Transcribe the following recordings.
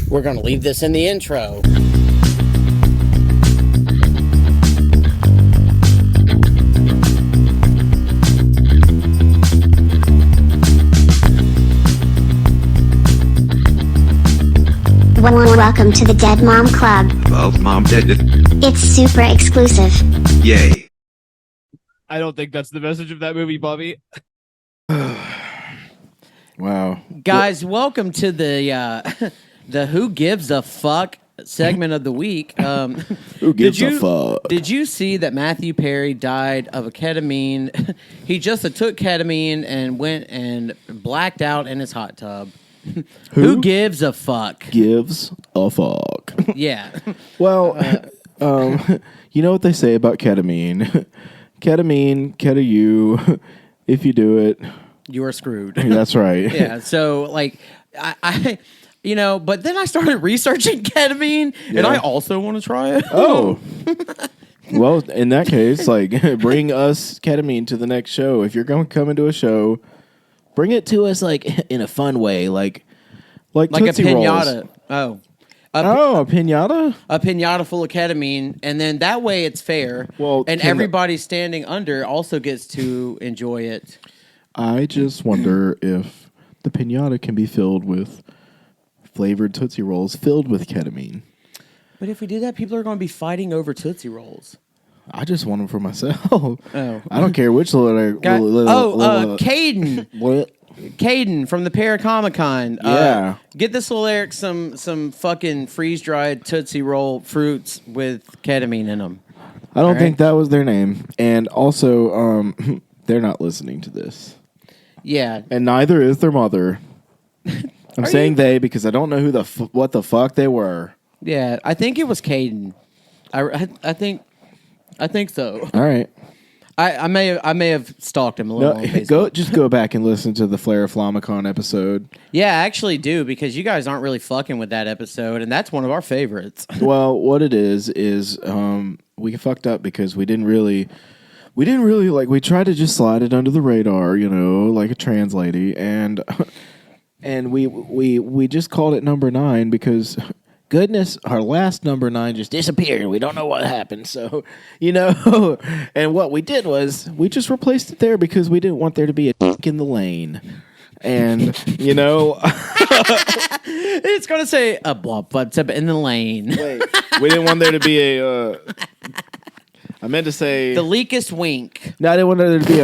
We're going to leave this in the intro. Welcome to the Dead Mom Club. Well, Mom dead. It's super exclusive. Yay. I don't think that's the message of that movie, Bobby. Wow. Guys, welcome to the Who Gives a Fuck segment of the week. Who gives a fuck? Did you see that Matthew Perry died of a ketamine? He just took ketamine and went and blacked out in his hot tub. Who gives a fuck? Gives a fuck. Yeah. Well, you know what they say about ketamine? Ketamine, keta-you. If you do it, You are screwed. that's right. Yeah. So, like, I but then I started researching ketamine, and Yeah. I also want to try it. Oh. Well, in that case, like, bring us ketamine to the next show. If you're going to come into a show, bring it to us, like, in a fun way, like Like a Tootsie pinata. Rolls. Oh. A pinata? A pinata full of ketamine, and then that way it's fair. Well, and can everybody standing under also gets to enjoy it. I just wonder if the pinata can be filled with flavored Tootsie Rolls filled with ketamine. But if we do that, people are going to be fighting over Tootsie Rolls. I just want them for myself. Oh. I don't care which little. Caden. What? Caden from the Paracomic-Con. Yeah. Get this little Eric some fucking freeze-dried Tootsie Roll fruits with ketamine in them. I don't right. think that was their name. And also, they're not listening to this. Yeah. And neither is their mother. I'm saying they because I don't know who what the fuck they were. Yeah, I think it was Caden. I think so. All right. I may have stalked him a little. No, On Facebook. go back and listen to the Flair Flamicon episode. Yeah, I actually do, because you guys aren't really fucking with that episode, and that's one of our favorites. Well, what it is we fucked up because we didn't really like, we tried to just slide it under the radar, like a trans lady, and we just called it number 9 because goodness, our last number 9 just disappeared. We don't know what happened. So, and what we did was we just replaced it there because we didn't want there to be a dick in the lane. And, It's going to say a blob in the lane. wait, we didn't want there to be I meant to say The leakest wink. no, I didn't want there to be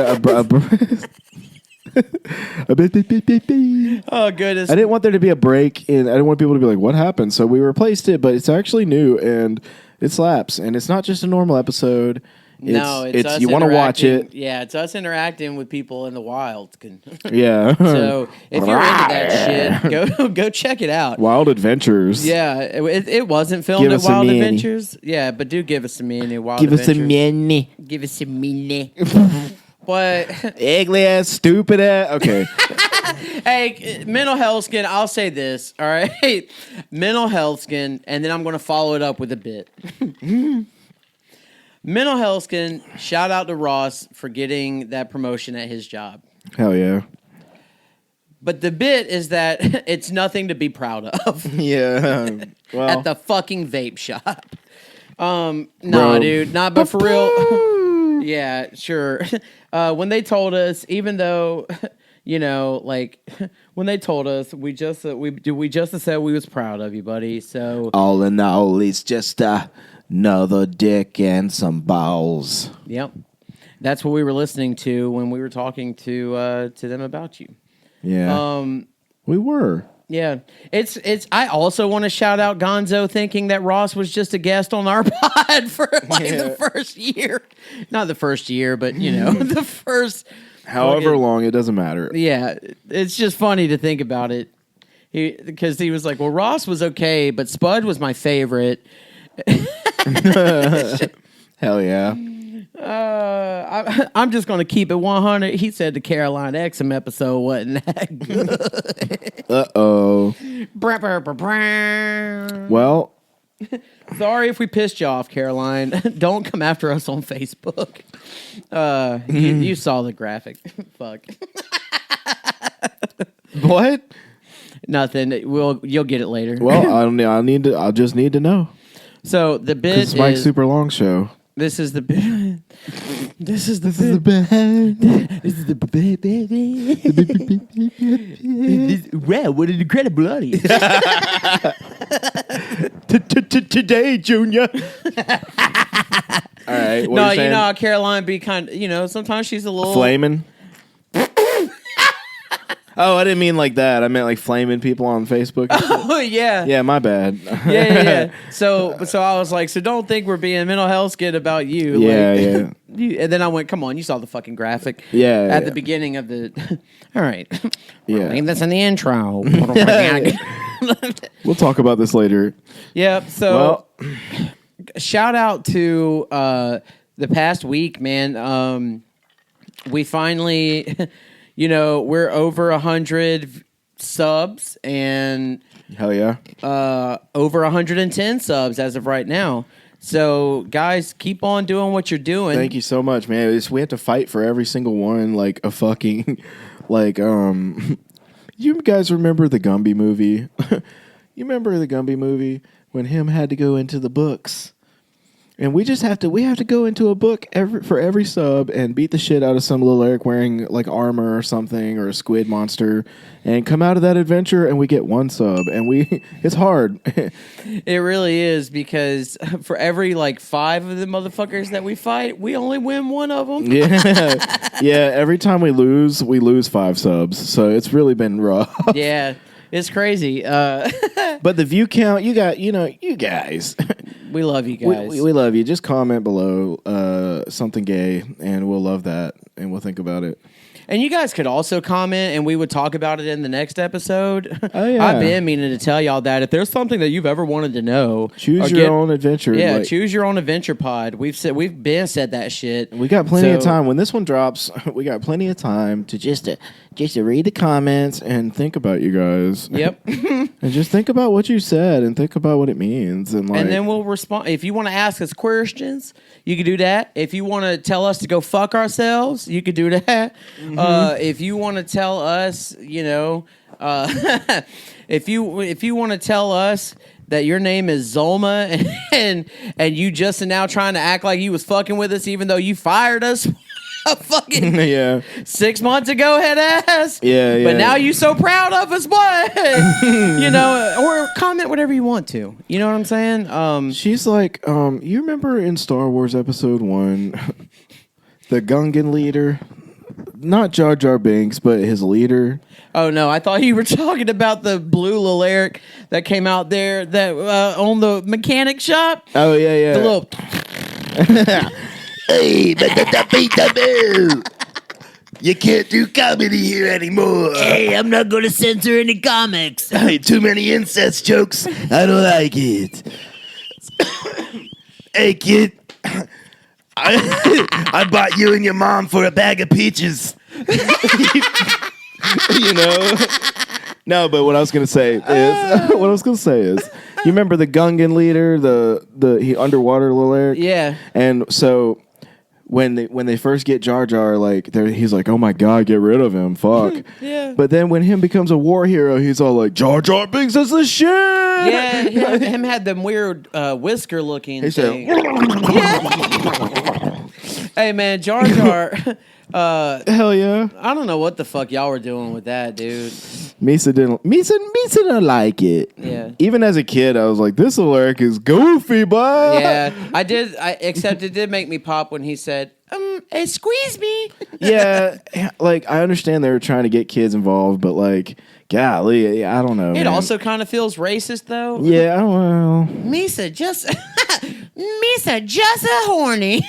Oh, goodness. I didn't want there to be a break, and I didn't want people to be like, what happened? So we replaced it, but it's actually new, and it slaps. And it's not just a normal episode. It's us you want to watch interacting- it. Yeah, it's us interacting with people in the wild. Yeah. So if you're into that shit, go check it out. Wild Adventures. Yeah, it wasn't filmed Give at us a Wild mini. Adventures. Yeah, but do give us a mini. Wild Give us Adventures. a mini. Give us a mini. But Ugly ass, stupid ass. Okay. hey, mental health skin. I'll say this. All right, mental health skin, and then I'm going to follow it up with a bit. Mental health skin. Shout out to Ross for getting that promotion at his job. Hell yeah. But the bit is that it's nothing to be proud of. Yeah. Well. At the fucking vape shop. Bro. Dude. Nah, but for real. Yeah, sure. When they told us, even though, when they told us, we just said we was proud of you, buddy. So All in all, it's just another dick and some balls. yep, that's what we were listening to when we were talking to them about you. Yeah. We were. Yeah, it's. I also want to shout out Gonzo, thinking that Ross was just a guest on our pod for the first year. Not the first year, but the first. However long, it doesn't matter. Yeah, it's just funny to think about it. Because he was like, "Well, Ross was okay, but Spud was my favorite." Hell yeah. I'm just gonna keep it 100. He said the Caroline Exum episode wasn't that good. Uh-oh. Well, Sorry if we pissed you off, Caroline. Don't come after us on Facebook. You saw the graphic. Fuck. what? Nothing. You'll get it later. Well, I'll just need to know. So the bit This is Mike's super long show. This is the bit. This is the bit. Wow, what an incredible audience. Today, Junior. All right. No, you know how Caroline be kind of, sometimes she's a little... Flaming? Oh, I didn't mean like that. I meant like flaming people on Facebook. Oh, yeah. Yeah, my bad. Yeah. So I was like, so don't think we're being mental health skid about you. Yeah. And then I went, come on, you saw the fucking graphic. Yeah. At the beginning of the... All right. Yeah. Leave this in the intro. We'll talk about this later. Yep. So, shout out to the past week, man. We finally... we're over 100 subs and hell yeah, over 110 subs as of right now. So, guys, keep on doing what you're doing. Thank you so much, man. We have to fight for every single one, like a fucking, like You guys remember the Gumby movie? You remember the Gumby movie when him had to go into the books? And we have to go into a book for every sub and beat the shit out of some little Eric wearing like armor or something or a squid monster and come out of that adventure and we get one sub and it's hard. It really is because for every like 5 of the motherfuckers that we fight, we only win one of them. Yeah. Every time we lose 5 subs. So it's really been rough. Yeah. It's crazy. But the view count, you guys. We love you guys. We love you. Just comment below something gay, and we'll love that, and we'll think about it. And you guys could also comment, and we would talk about it in the next episode. Oh, yeah. I've been meaning to tell y'all that if there's something that you've ever wanted to know, choose your own adventure. Yeah, choose your own adventure pod. We've been said that shit. We got plenty of time. When this one drops, we got plenty of time to just to read the comments and think about you guys. Yep. And just think about what you said and think about what it means. And then we'll respond. If you want to ask us questions, you can do that. If you want to tell us to go fuck ourselves, you could do that. If you want to tell us, if you want to tell us that your name is Zolma and you just are now trying to act like you was fucking with us even though you fired us fucking 6 months ago, head ass. Yeah. But now you so proud of us, what? Or comment whatever you want to. You know what I'm saying? She's like, you remember in Star Wars Episode 1, the Gungan leader? Not Jar Jar Binks, but his leader. Oh, no. I thought you were talking about the blue little Eric that came out there that on the mechanic shop. Oh, yeah. The little... Hey, you can't do comedy here anymore. Hey, I'm not going to censor any comics. Hey, too many incest jokes. I don't like it. Hey, kid. I bought you and your mom for a bag of peaches. No, but what I was gonna say is, you remember the Gungan leader, the underwater little Eric? Yeah. And so when they first get Jar Jar, he's like, oh my god, get rid of him, fuck. Yeah. But then when him becomes a war hero, he's all like, Jar Jar Binks is the shit. Yeah, him had them weird whisker looking thing. Hey man, Jar Jar. Hell yeah. I don't know what the fuck y'all were doing with that, dude. Misa didn't like it. Yeah. Even as a kid, I was like, this Alaric is goofy, boy. Yeah, I did. Except it did make me pop when he said, hey, squeeze me. Yeah, I understand they were trying to get kids involved, but golly, I don't know. It man. also kind of feels racist, though. Yeah, well. Misa just a horny.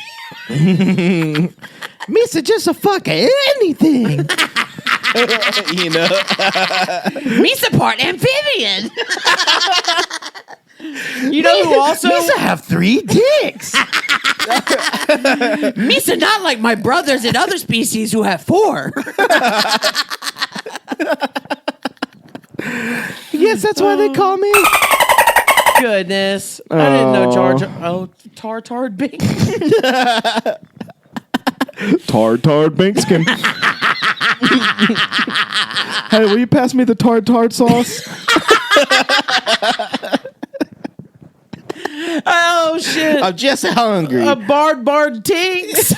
Misa just a fuck anything. Misa part amphibian. You know who also? Misa have 3 dicks. Misa not like my brothers in other species who have 4. Yes, that's why they call me. Goodness. I didn't know Jar Jar. Oh, Tartar Binks. Tard Binkskin. Hey, will you pass me the tart sauce? Oh shit! I'm just hungry. A bard tinks.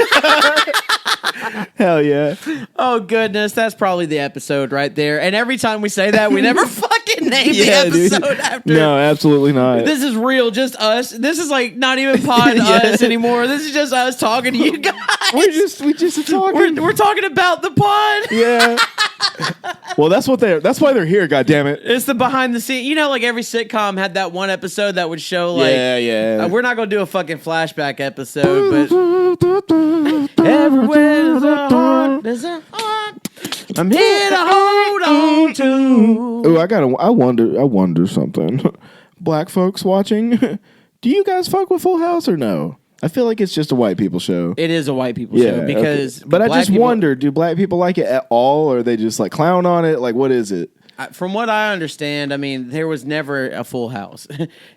Hell yeah. Oh goodness, that's probably the episode right there. And every time we say that, we never fucking name the episode after. No, absolutely not. This is real, just us. This is like not even pod us anymore. This is just us talking to you guys. we just talking. We're talking about the pod. Yeah. Well, that's why they're here. God damn it. It's the behind the scene. You know, like every sitcom had that one episode that would show like. Yeah. We're not gonna do a fucking flashback episode, but everywhere there's a heart, I'm here to hold on to. Oh, I wonder something. Black folks watching, do you guys fuck with Full House or no? I feel like it's just a white people show. It is a white people show because. Okay. But I just wonder, do black people like it at all, or they just like clown on it? Like, what is it? From what I understand, I mean, there was never a Full House.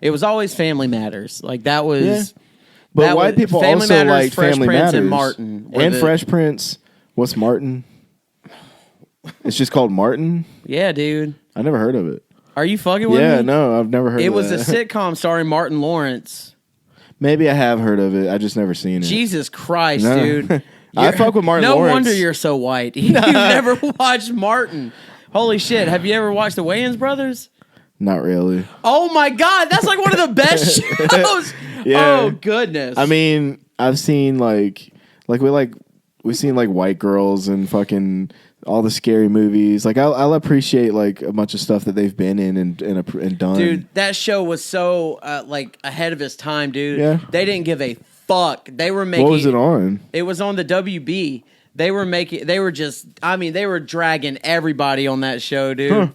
It was always Family Matters. Like that was. Yeah. But that white people Family also Matters, like Fresh Family Prince Matters and Martin and Fresh Prince. What's Martin? It's just called Martin. Yeah, dude. I never heard of it. Are you fucking with me? Yeah, no, I've never heard. It of was that. a sitcom starring Martin Lawrence. Maybe I have heard of it. I just never seen it. Jesus Christ, No. dude. I fuck with Martin Lawrence. No wonder you're so white. You've never watched Martin. Holy shit. Have you ever watched the Wayans Brothers? Not really. Oh my God. That's like one of the best shows. Yeah. Oh, goodness. I mean, I've seen we've seen like White Girls and fucking all the scary movies. Like I'll appreciate like a bunch of stuff that they've been in and done. Dude, that show was so like ahead of its time, dude. Yeah. They didn't give a fuck. They were making. What was it on? It was on the WB. They were dragging everybody on that show, dude. Huh.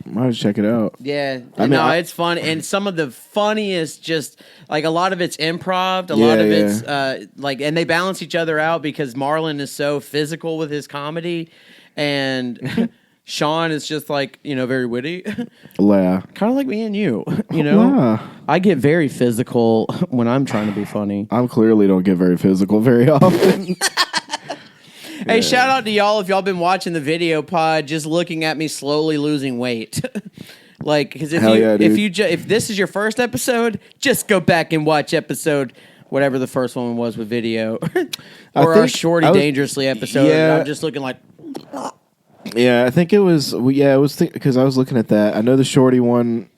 Might have to check it out. Yeah, it's fun, and some of the funniest, just like a lot of it's improv, a lot of it's like, and they balance each other out because Marlon is so physical with his comedy, and Sean is just like very witty, Yeah. kind of like me and you. Yeah. I get very physical when I'm trying to be funny. I clearly don't get very physical very often. Hey, shout out to y'all if y'all been watching the video pod, just looking at me slowly losing weight. Like, because if this is your first episode, just go back and watch episode whatever the first one was with video, or our Shorty Dangerously episode. Yeah. I'm just looking like. Yeah, I think it was. It was because I was looking at that. I know the Shorty one.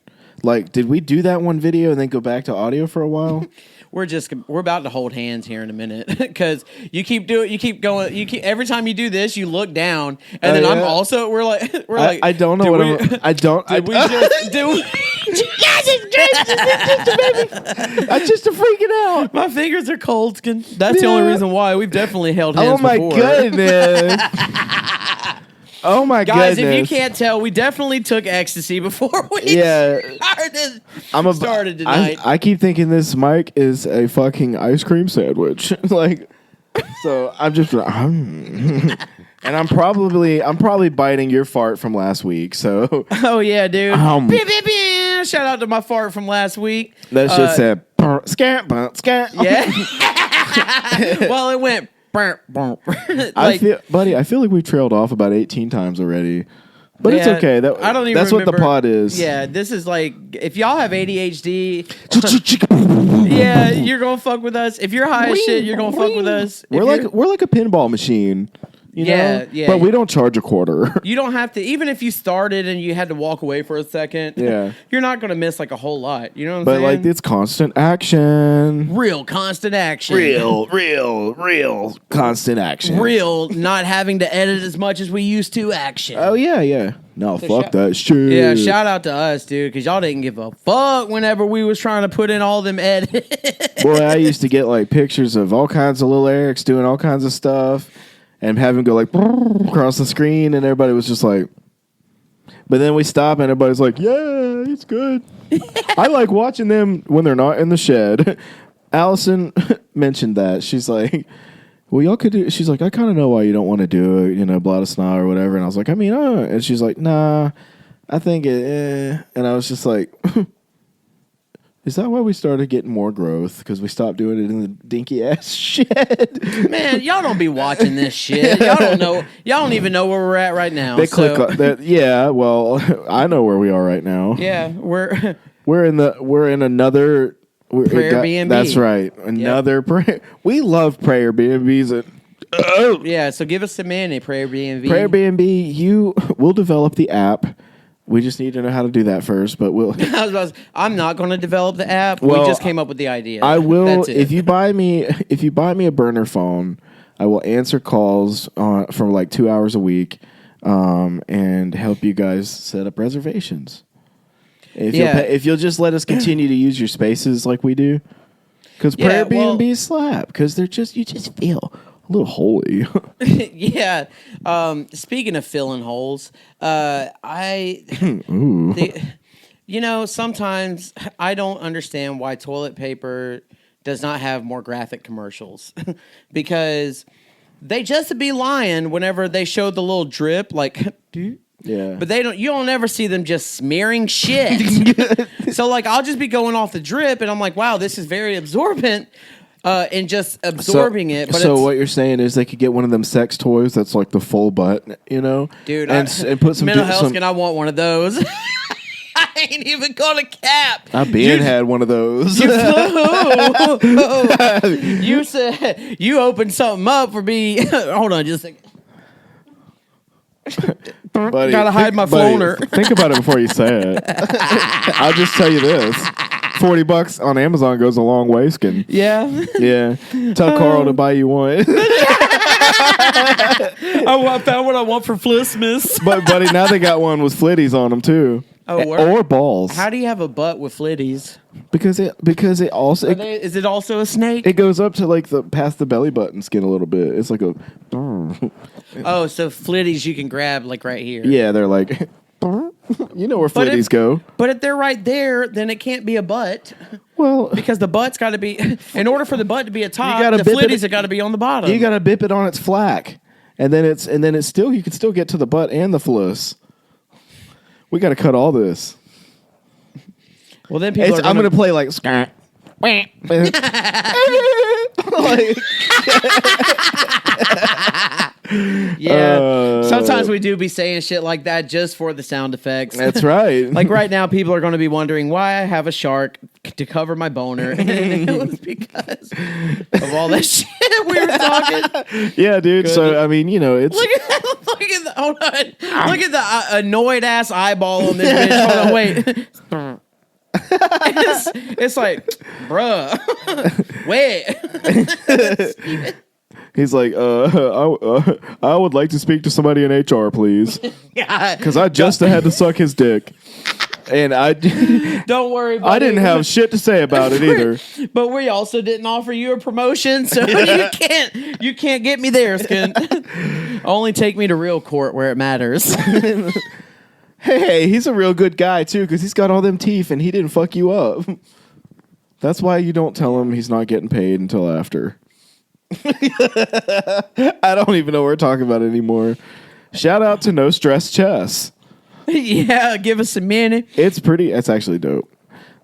Like, did we do that one video and then go back to audio for a while? We're about to hold hands here in a minute because you keep going. Every time you do this, you look down, and then I'm also we're like I don't know what I don't. Did we just do? I'm just freaking out. My fingers are cold. That's the only reason why. We've definitely held hands. Oh my before. goodness. Oh my Guys, goodness. if you can't tell, we definitely took ecstasy before we started tonight. I keep thinking this mic is a fucking ice cream sandwich. Like, so I'm just and I'm probably biting your fart from last week. So oh yeah, dude. Shout out to my fart from last week. That shit said scat. Yeah. Well, it went. I feel like we trailed off about 18 times already. But it's okay. I don't even that's remember. what the pod is. Yeah, this is like if y'all have ADHD, yeah, you're gonna fuck with us. If you're high as shit, you're gonna fuck with us. We're like a pinball machine. You know? But we don't charge a quarter. You don't have to, even if you started and you had to walk away for a second, you're not going to miss like a whole lot. You know what I'm saying? But like it's constant action. Real constant action. Real constant action. Real not having to edit as much as we used to action. Oh, yeah. No, so fuck that shit. Yeah, shout out to us, dude, because y'all didn't give a fuck whenever we was trying to put in all them edits. Boy, I used to get like pictures of all kinds of little Erics doing all kinds of stuff. And have him go like across the screen, and everybody was just like. But then we stop, and everybody's like, "Yeah, it's good." I like watching them when they're not in the shed. Allison mentioned that she's like, "Well, y'all could do." She's like, "I kind of know why you don't want to do it, blah blah blah or whatever." And I was like, "I mean, and she's like, "Nah, I think it." And I was just like, Is that why we started getting more growth? Because we stopped doing it in the dinky ass shed. Man, y'all don't be watching this shit. Y'all don't know. Y'all don't even know where we're at right now. They click on that. Yeah, well, I know where we are right now. Yeah, we're in another prayer B&B. That's right. Another prayer. We love prayer B&Bs. Yeah, so give us a minute, prayer B&B. Prayer B&B. We'll develop the app. We just need to know how to do that first, but we'll. I'm not going to develop the app. Well, we just came up with the idea. I will. That's it. If you buy me a burner phone, I will answer calls for like 2 hours a week, and help you guys set up reservations. If you'll just let us continue to use your spaces like we do, because prayer B&B slap, because you just feel a little holy. Yeah. Speaking of filling holes, sometimes I don't understand why toilet paper does not have more graphic commercials because they just be lying whenever they show the little drip, like. Yeah. But you don't ever see them just smearing shit. So like I'll just be going off the drip and I'm like, wow, this is very absorbent. And just absorbing it. But so what you're saying is they could get one of them sex toys that's like the full butt, dude, and put some mental health. And I want one of those. I ain't even gonna cap. I had one of those. You said you opened something up for me. Hold on, just a second. Buddy, gotta hide my phoner. Think about it before you say it. I'll just tell you this. $40 on Amazon goes a long way, skin. Yeah. Yeah. Tell Carl to buy you one. I found what I want for Flissmas. But buddy, now they got one with flitties on them too. Oh, or balls. How do you have a butt with flitties? Because it also is it also a snake? It goes up to like past the belly button skin a little bit. It's like a. Oh, so flitties you can grab like right here. Yeah, they're like. You know where flitties go. But if they're right there, then it can't be a butt. Well, because the butt's got to be. In order for the butt to be a top, the flitties have got to be on the bottom. You got to bip it on its flack, and then it's still you can still get to the butt and the fliss. We got to cut all this. Well, then people. I'm going to play like. Yeah. Sometimes we do be saying shit like that just for the sound effects. That's right. Like right now, people are going to be wondering why I have a shark to cover my boner. And it was because of all that shit we were talking. Yeah, dude. Good. So, I mean, it's. Look at hold on. Look at the annoyed ass eyeball on this bitch. Hold on, wait. It's like, bruh, wait. He's like, I would like to speak to somebody in HR, please. Yeah. Because I just had to suck his dick. And don't worry, buddy. I didn't have shit to say about it either. But we also didn't offer you a promotion, so you can't get me there, Skin. Only take me to real court where it matters. Hey, he's a real good guy too, because he's got all them teeth and he didn't fuck you up. That's why you don't tell him he's not getting paid until after. I don't even know what we're talking about anymore. Shout out to No Stress Chess. Yeah, give us a minute. It's actually dope.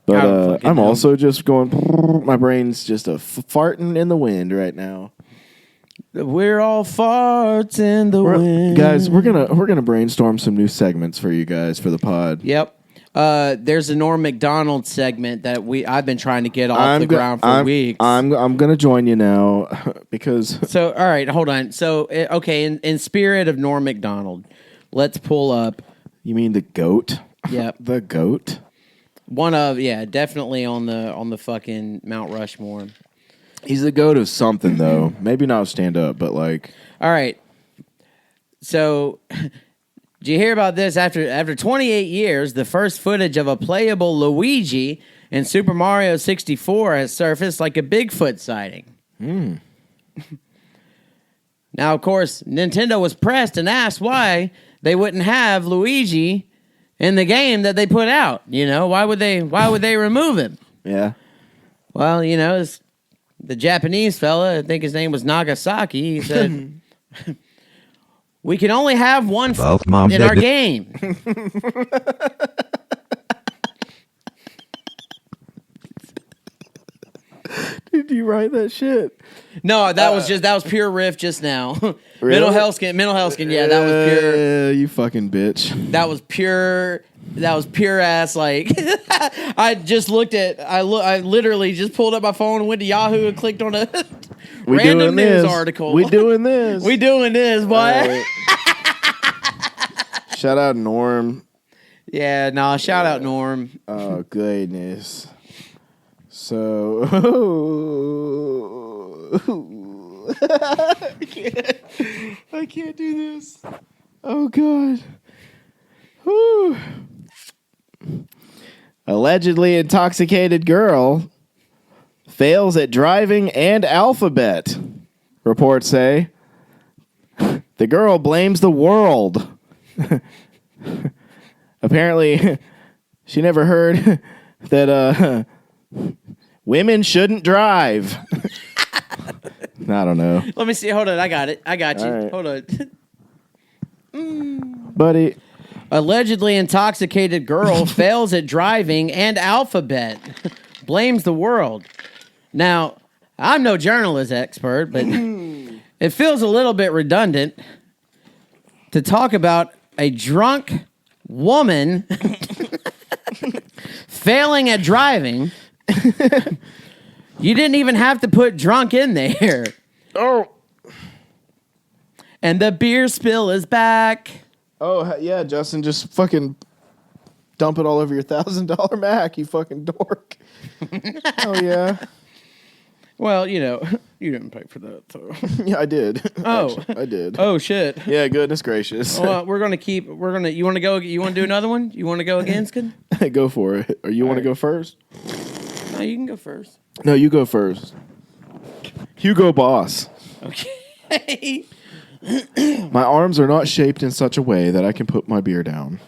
But I'm also just going, my brain's just farting in the wind right now. We're all farts in the wind. Guys, we're gonna brainstorm some new segments for you guys for the pod. Yep. There's a Norm Macdonald segment that I've been trying to get off the ground for weeks. I'm gonna join you now because. So all right, hold on. So okay, in spirit of Norm Macdonald, let's pull up. You mean the goat? Yep. The goat. One of definitely on the fucking Mount Rushmore. He's the goat of something though. Maybe not stand up, but like. All right. So. Did you hear about this? After 28 years, the first footage of a playable Luigi in Super Mario 64 has surfaced like a Bigfoot sighting. Now, of course, Nintendo was pressed and asked why they wouldn't have Luigi in the game that they put out. Why would they remove him? Yeah. Well, it's the Japanese fella, I think his name was Nagasaki, he said... We can only have one in our game. Do you write that shit? No, that was pure riff just now. Really? Mental health skin. Yeah, that was pure. You fucking bitch. That was pure ass. Like I literally just pulled up my phone, went to Yahoo, and clicked on a random news article. We doing this. We doing this, boy. Right. Shout out Norm. Yeah, nah. Shout out Norm. Oh goodness. So I can't do this. Oh god. Whew. Allegedly intoxicated girl fails at driving and alphabet. Reports say the girl blames the world. Apparently, she never heard that women shouldn't drive. I don't know. Let me see. Hold on. I got it. I got you. Right. Hold on. Buddy. Allegedly intoxicated girl fails at driving and alphabet. Blames the world. Now, I'm no journalist expert, but it feels a little bit redundant to talk about a drunk woman failing at driving. You didn't even have to put drunk in there. Oh. And the beer spill is back. Oh, yeah, Justin, just fucking dump it all over your $1,000 Mac, you fucking dork. Oh, yeah. Well, you know, you didn't pay for that, so. Yeah, I did. Oh. Actually, I did. Oh, shit. Yeah, goodness gracious. Well, you want to do another one? You want to go again, Skid? Go for it. Or you want to go first? No, you can go first. No, you go first. Hugo Boss. Okay. My arms are not shaped in such a way that I can put my beer down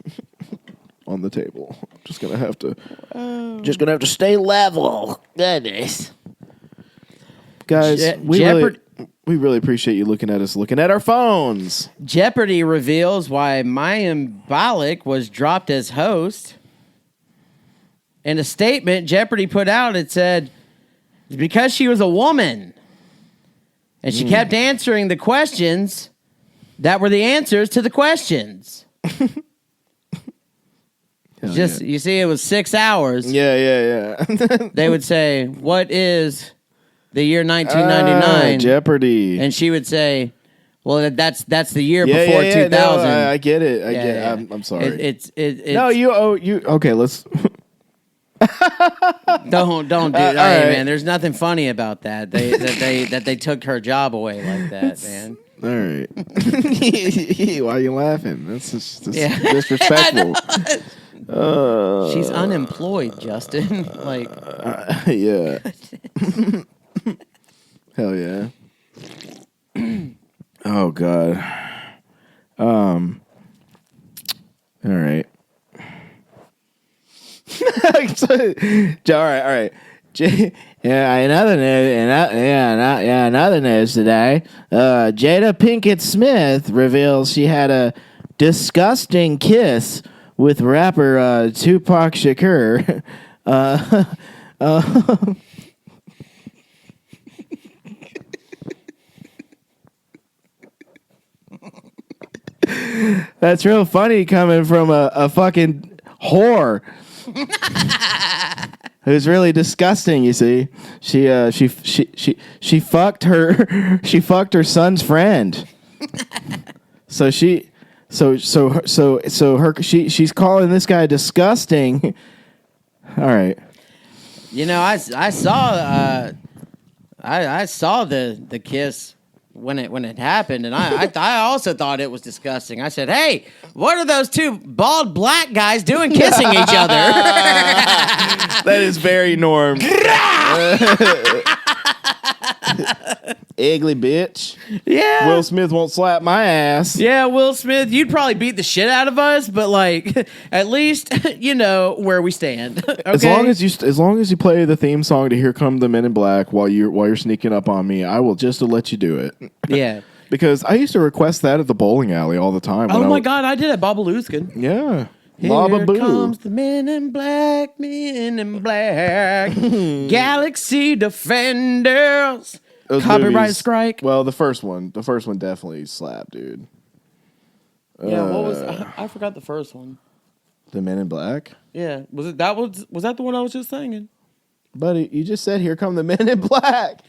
on the table. I'm just gonna have to stay level. Goodness. Guys, we really appreciate you looking at our phones. Jeopardy reveals why Mayim Bialik was dropped as host. In a statement Jeopardy put out, it said, it's because she was a woman. And she kept answering the questions that were the answers to the questions. You see, it was 6 hours. Yeah. They would say, what is the year 1999? Jeopardy. And she would say, well, that's the year before 2000. No, I get it. I get it. I'm sorry. It's no, you. Okay, let's. Don't do that, right. man. There's nothing funny about that. They took her job away like that, man. All right. Why are you laughing? That's just disrespectful. She's unemployed, Justin. Like, yeah. Hell yeah. Oh God. All right. All right. Another news today. Jada Pinkett Smith reveals she had a disgusting kiss with rapper Tupac Shakur. That's real funny coming from a fucking whore. Who's really disgusting, you see. She fucked her son's friend. She's calling this guy disgusting. All right. You know, I saw the kiss when it happened, and I also thought it was disgusting. I said, "Hey, what are those two bald black guys doing kissing each other?" That is very Norm. Ugly bitch. Yeah. Will Smith won't slap my ass. Yeah, Will Smith, you'd probably beat the shit out of us, but like, at least you know where we stand. Okay? As long as you play the theme song to "Here Come the Men in Black" while you're sneaking up on me, I will just let you do it. Yeah. Because I used to request that at the bowling alley all the time. Oh my God, I did at Babaluskin. Yeah. Here comes the men in black, Galaxy Defenders. Copyright strike. Well, the first one definitely slapped, dude. Yeah, what was I forgot the first one. The Men in Black? Yeah, was that the one I was just singing? Buddy, you just said Here Come the Men in Black.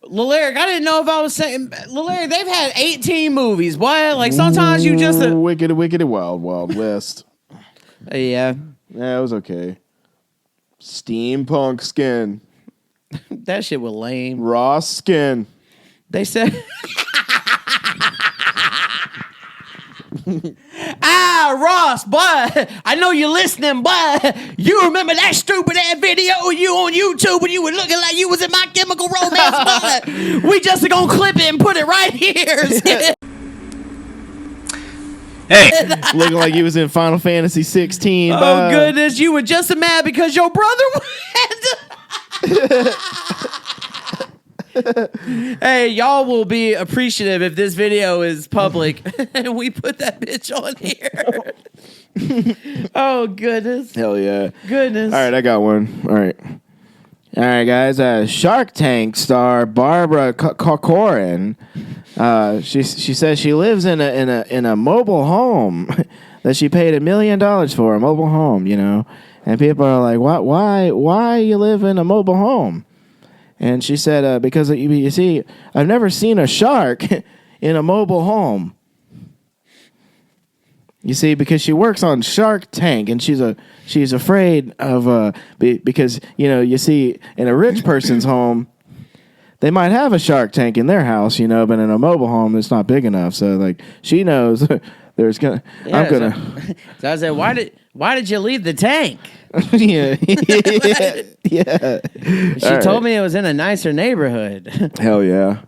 Lyric, I didn't know if I was saying Lyric. They've had 18 movies. Why? Like sometimes you just wicked and wild west. Yeah, it was okay. Steampunk skin. That shit was lame. Raw skin. They said. Ross, but I know you're listening, but you remember that stupid ass video of you on YouTube when you were looking like you was in My Chemical Romance, but we just gonna clip it and put it right here. Hey, looking like you was in Final Fantasy 16. Oh goodness, you were just mad because your brother went. Hey, y'all will be appreciative if this video is public and we put that bitch on here. Oh, goodness. Hell yeah. Goodness. All right, I got one. All right, guys. Shark Tank star Barbara Corcoran. She says she lives in a mobile home that she paid $1 million for, a mobile home, you know. And people are like, why you live in a mobile home? And she said, because you see, I've never seen a shark in a mobile home. You see, because she works on Shark Tank, and she's afraid of because you see, in a rich person's home, they might have a Shark Tank in their house, but in a mobile home, it's not big enough. So like she knows there's gonna. Yeah, I'm gonna. So I said, why did you leave the tank? yeah. She told me it was in a nicer neighborhood. Hell yeah.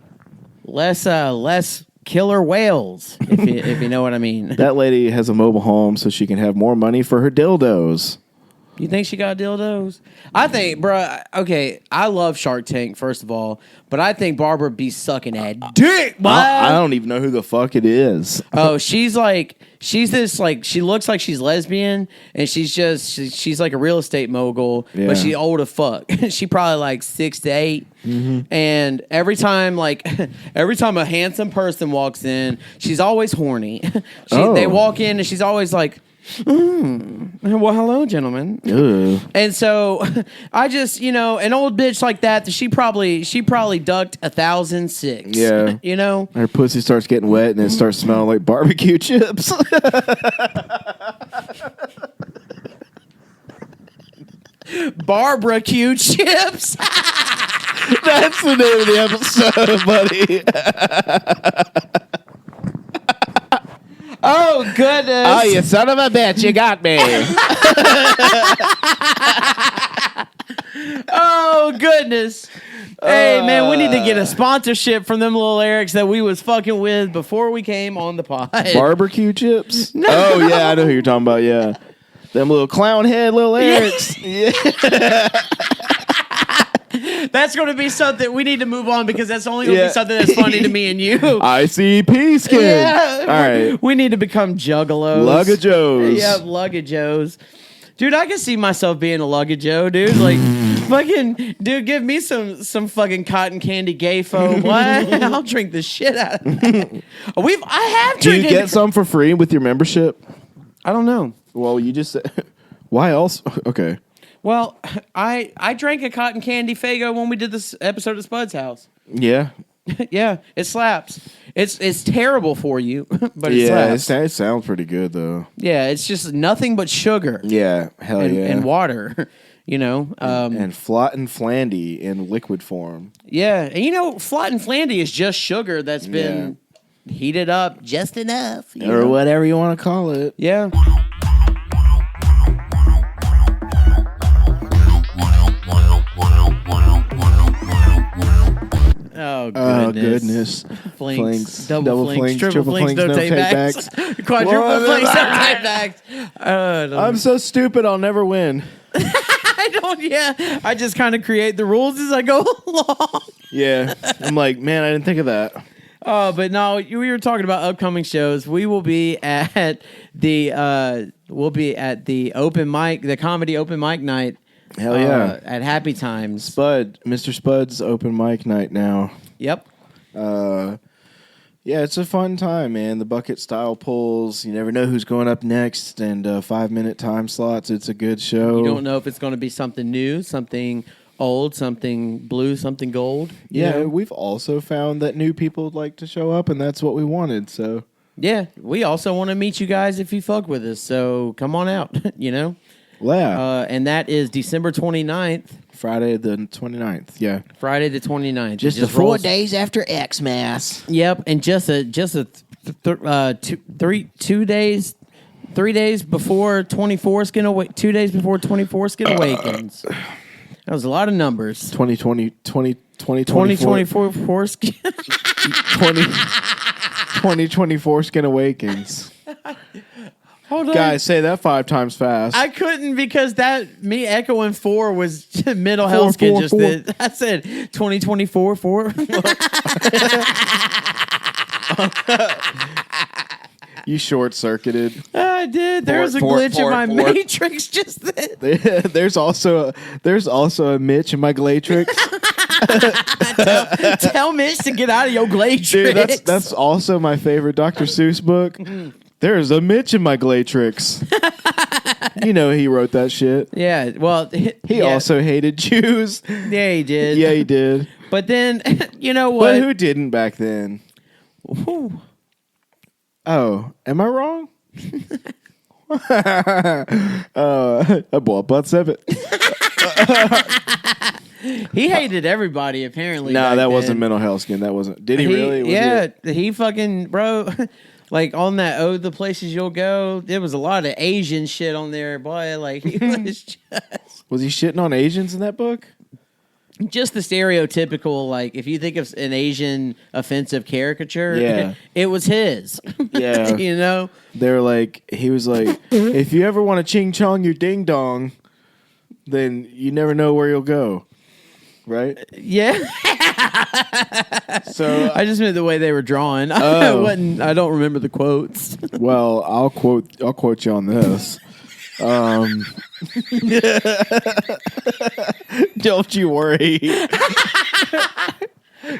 Less killer whales, if you know what I mean. That lady has a mobile home so she can have more money for her dildos. You think she got dildos? I think, bro. Okay, I love Shark Tank, first of all, but I think Barbara be sucking that dick. I don't even know who the fuck it is. Oh, she's this she looks like she's lesbian, and she's like a real estate mogul, but she's old as fuck. She probably like 6 to 8, and every time a handsome person walks in, she's always horny. They walk in and she's always like. Well, hello, gentlemen. And so I just, an old bitch like that, she probably ducked 1,006. Yeah. Her pussy starts getting wet and it starts smelling like barbecue chips. Barbaracue Chips. That's the name of the episode, buddy. Oh, goodness. Oh, you son of a bitch. You got me. Oh, goodness. Hey, man, we need to get a sponsorship from them little Erics that we was fucking with before we came on the pod. Barbecue chips? No. Oh, yeah, I know who you're talking about, yeah. Them little clown head little Erics. Yeah. That's going to be something we need to move on because that's only going to be something that's funny to me and you. ICP skin. Yeah. All right. We need to become juggalos. Luggage-os. Yeah, luggage-os. Dude, I can see myself being a luggage-o, dude. Like, fucking, dude, give me some fucking cotton candy gay-fo. What? I'll drink the shit out of that. I have Do you get some for free with your membership? I don't know. Well, you just said... Why else? Okay. Well, I drank a cotton candy Faygo when we did this episode of Spud's House. Yeah. Yeah, it slaps. It's terrible for you, but it slaps. It sounds pretty good though. Yeah, it's just nothing but sugar. Yeah, hell yeah, and water. And Flot and Flandy in liquid form. Yeah, and Flot and Flandy is just sugar that's been heated up just enough, or whatever you want to call it. Yeah. Oh, goodness. Flings. Double flings. Triple flings. No take backs. Quadruple flings. No take backs. I'm so stupid, I'll never win. I don't, I just kind of create the rules as I go along. Yeah. I'm like, man, I didn't think of that. Oh, but no, we were talking about upcoming shows. We will be at the we'll be at the comedy open mic night. Hell yeah. At Happy Times. Mr. Spud's open mic night now. Yep. Yeah, it's a fun time, man. The bucket style pulls. You never know who's going up next, and 5-minute time slots. It's a good show. You don't know if it's going to be something new, something old, something blue, something gold. Yeah, we've also found that new people would like to show up, and that's what we wanted. So yeah, we also want to meet you guys if you fuck with us. So come on out, Yeah. And that is December 29th. Friday the 29th, yeah. Friday the 29th. Just 4 days after Xmas. Yep, and just a 3 days before 24 Skin Awakens. 2 days before 24 Skin Awakens. That was a lot of numbers. 2024 Skin 2024 Skin Awakens. Hold on. Guys, say that 5 times fast. I couldn't because me echoing 4 was mental health skin. Four. I said 2024 4. You short circuited. I did. There's a glitch in my matrix just then. There's also a Mitch in my Glatrix. Tell Mitch to get out of your Glatrix. Dude, that's also my favorite Dr. Seuss book. There's a Mitch in my Glatrix. You know he wrote that shit. Yeah, well, He also hated Jews. Yeah, he did. Yeah, he did. But then, you know what? But who didn't back then? Whew. Oh, am I wrong? Butt 7. He hated everybody, apparently. No, back that then. wasn't mental health skin. That wasn't. Did he really? He fucking, bro. Like on that the places you'll go, there was a lot of Asian shit on there, boy. Like he was Was he shitting on Asians in that book? just the stereotypical, like if you think of an Asian offensive caricature, Yeah. it was his. Yeah. You know? They're like, he was like, if you ever want to ching chong your ding dong, then you never know where you'll go. Right? Yeah. So I just meant the way they were drawn. Oh. I don't remember the quotes. well, I'll quote you on this. Don't you worry.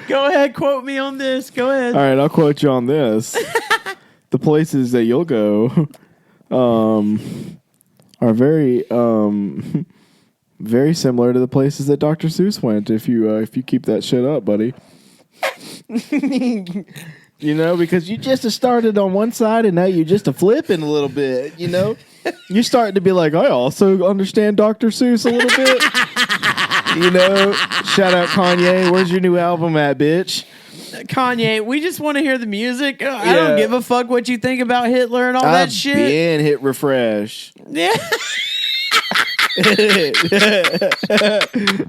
Go ahead, quote me on this. Go ahead. All right, I'll quote you on this. The places that you'll go are very very similar to the places that Dr. Seuss went if you keep that shit up, buddy. You know, because you just started on one side and now you're just flipping a little bit, you know? You're starting to be like, I also understand Dr. Seuss a little bit. You know? Shout out Kanye. Where's your new album at, bitch? Kanye, we just want to hear the music. I don't give a fuck what you think about Hitler and all that shit. Been hit refresh. Yeah.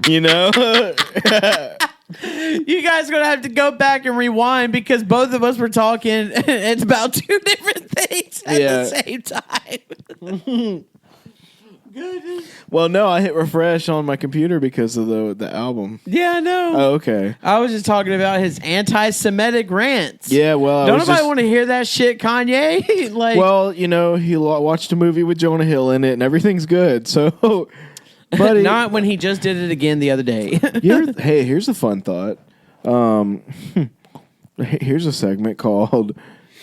You know? You guys are going to have to go back and rewind because both of us were talking. It's about 2 different things at the same time. Goodness. Well, no, I hit refresh on my computer because of the album. Yeah, I know. Oh, okay. I was just talking about his anti-Semitic rants. Yeah, well, don't nobody want to hear that shit, Kanye? Like, well, you know, he watched a movie with Jonah Hill in it, and everything's good. So, buddy, not when he just did it again the other day. Hey, here's a fun thought. Here's a segment called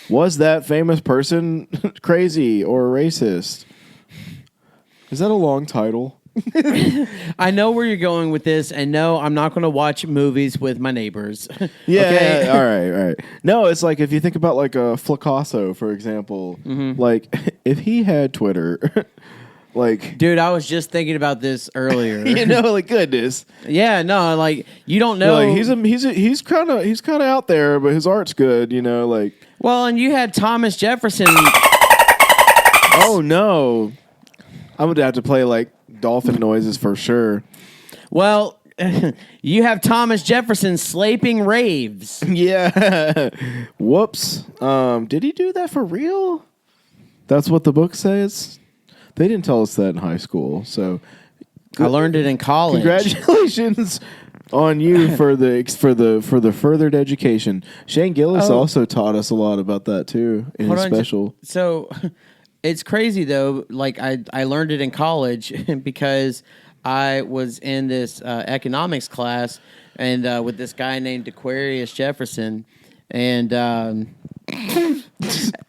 "Was That Famous Person Crazy or Racist?" Is that a long title? I know where you're going with this, and no, I'm not going to watch movies with my neighbors. Yeah, okay? All right. No, it's like if you think about like a Flacasso, for example, like if he had Twitter, like, dude, I was just thinking about this earlier. you know, like goodness, yeah, no, like you don't know. like he's kind of out there, but his art's good, you know, like. Well, and you had Thomas Jefferson. Oh no, I'm gonna have to play like dolphin noises for sure. Well, you have Thomas Jefferson slaping raves. Yeah. Whoops. Did he do that for real? That's what the book says. They didn't tell us that in high school, so I learned it in college. Congratulations on you for the furthered education. Shane Gillis also taught us a lot about that too in his special. So It's crazy though. Like I learned it in college because I was in this economics class and with this guy named Aquarius Jefferson, and and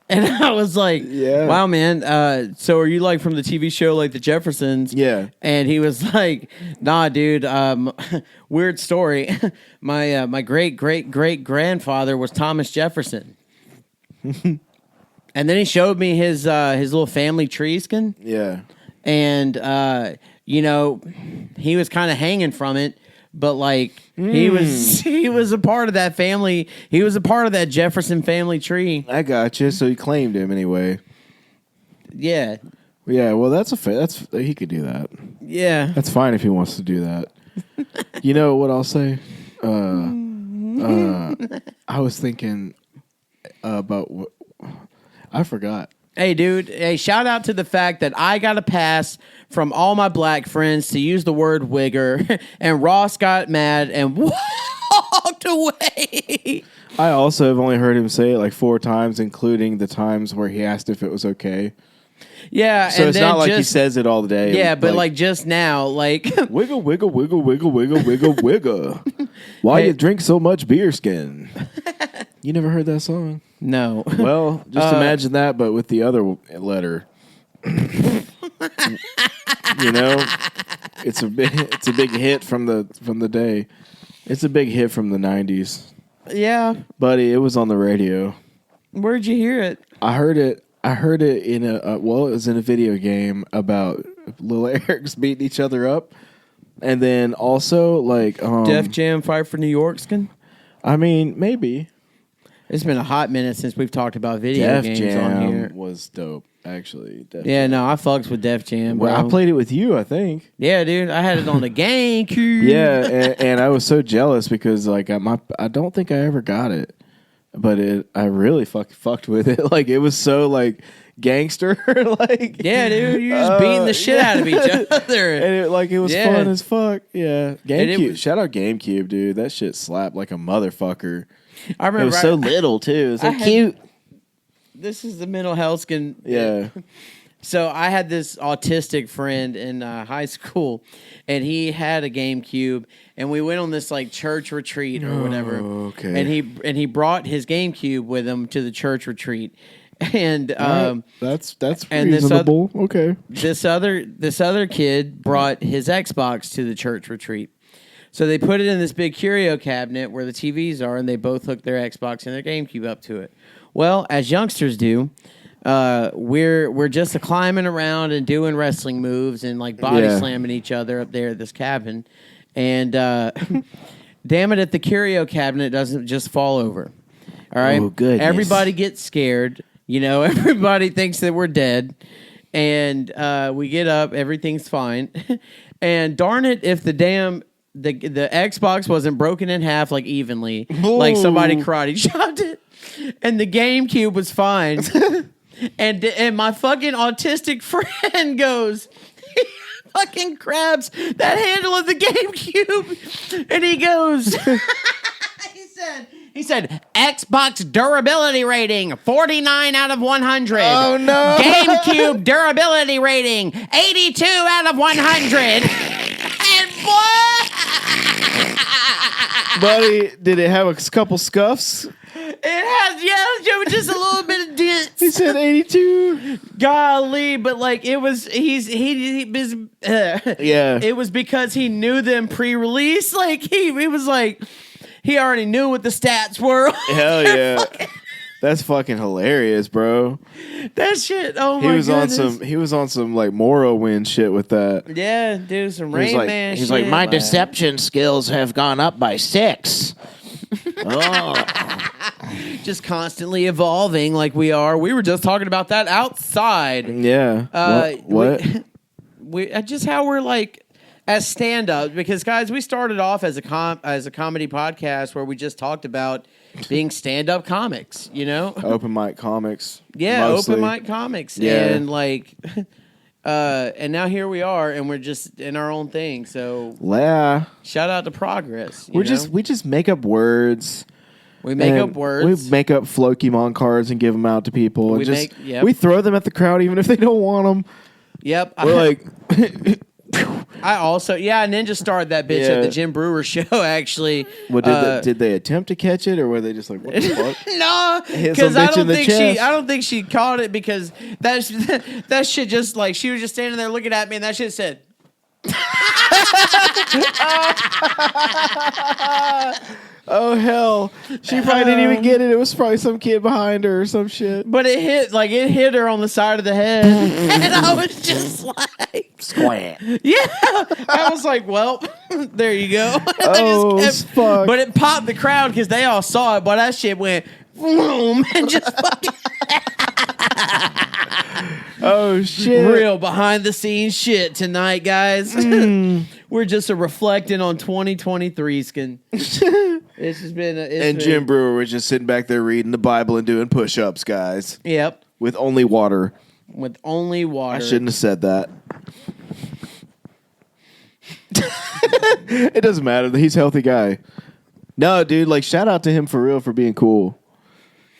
I was like, Yeah. wow, man. So are you like from the TV show like the Jeffersons? Yeah. And he was like, nah, dude. Weird story. My great grandfather was Thomas Jefferson. And then he showed me his little family tree skin. Yeah. And you know, he was kind of hanging from it, but like he was a part of that family. He was a part of that Jefferson family tree. I got you. So he claimed him anyway. Yeah. Yeah. Well, that's he could do that. Yeah. That's fine if he wants to do that. You know what I'll say? I was thinking about what I forgot. Hey, dude. Hey, shout out to the fact that I got a pass from all my black friends to use the word wigger, and Ross got mad and walked away. I also have only heard him say it like 4 times, including the times where he asked if it was okay. Yeah, So and it's then not like he just, says it all the day. yeah, but like just now, like wiggle, wiggle, wiggle, wiggle, wiggle, wiggle, wiggle. Why Hey. you drink so much beer skin? You never heard that song? no. Well, just imagine that, but with the other letter. You know, it's a big hit from the day. It's a big hit from the 90s, Yeah. buddy. It was on the radio. Where'd you hear it? I heard it in it was in a video game about Lil Eric's beating each other up, and then also like Def Jam Fight for New York skin? I mean, maybe It's been a hot minute since we've talked about video Def games Jam on here. was dope. Actually, Def Yeah, Jam. no, I fucks with Def Jam, bro. Well, I played it with you, I think. Yeah, dude, I had it on the GameCube. Yeah, and I was so jealous because like I don't think I ever got it, but I really fucked with it. Like it was so like gangster, like Yeah, dude, you're just beating the shit out of each other. and it was Yeah. fun as fuck. Yeah, GameCube. was- Shout out GameCube, dude. That shit slapped like a motherfucker. I remember It was so little too. It was so I had- cute. this is the mental health skin. Yeah. So I had this autistic friend in high school, and he had a GameCube, and we went on this like church retreat or whatever. okay. And he brought his GameCube with him to the church retreat, and That's and this reasonable. Okay. this other kid brought his Xbox to the church retreat. So they put it in this big curio cabinet where the TVs are, and they both hooked their Xbox and their GameCube up to it. Well, as youngsters do, we're just climbing around and doing wrestling moves and like body slamming each other up there at this cabin. And damn it, if the curio cabinet doesn't just fall over. All right, Oh, goodness. everybody gets scared. You know, everybody thinks that we're dead. And we get up, everything's fine. And darn it, if the Xbox wasn't broken in half like evenly, like somebody karate chopped it, and the GameCube was fine. and my fucking autistic friend goes, he fucking grabs that handle of the GameCube, and he goes, He said, Xbox durability rating, 49 out of 100. Oh, no. GameCube durability rating, 82 out of 100. And what? Buddy, did it have a couple scuffs? It has, just a little bit of dents. He said 82. Golly, but like it was, he was, Yeah. it was because he knew them pre-release. Like he was like, he already knew what the stats were. Hell yeah. That's fucking hilarious, bro. That shit. Oh my goodness. He was on some like Morrowind shit with that. Yeah, dude, some He was Rain like, Man he's shit. like, my deception skills have gone up by 6. Oh. Just constantly evolving like we are. We were just talking about that outside. Yeah. What? We just how we're like as stand-ups, because guys, we started off as a comedy podcast where we just talked about being stand-up comics, you know? Open mic comics. Yeah, mostly. open mic comics. Yeah. And like and now here we are and we're just in our own thing. So Yeah. shout out to progress. We just make up words. We make up words. We make up Flokimon cards and give them out to people. We and yep. we throw them at the crowd even if they don't want them. Yep. We're like... I also, Ninja starred that bitch at the Jim Brewer show, actually. Well, did they attempt to catch it, or were they just like, what the fuck? No, because I don't think she caught it because that shit just like, she was just standing there looking at me and that shit said... Oh hell! She probably didn't even get it. It was probably some kid behind her or some shit. But it hit her on the side of the head, and I was just like, "Squat." Yeah, I was like, "Well, there you go." Fuck! But it popped the crowd because they all saw it. But that shit went boom and just fucking. Oh shit! Real behind the scenes shit tonight, guys. We're just reflecting on 2023, skin. It's just been. Jim Brewer was just sitting back there reading the Bible and doing push-ups, guys. Yep. With only water. I shouldn't have said that. It doesn't matter. He's a healthy guy. No, dude. Like, shout out to him for real for being cool.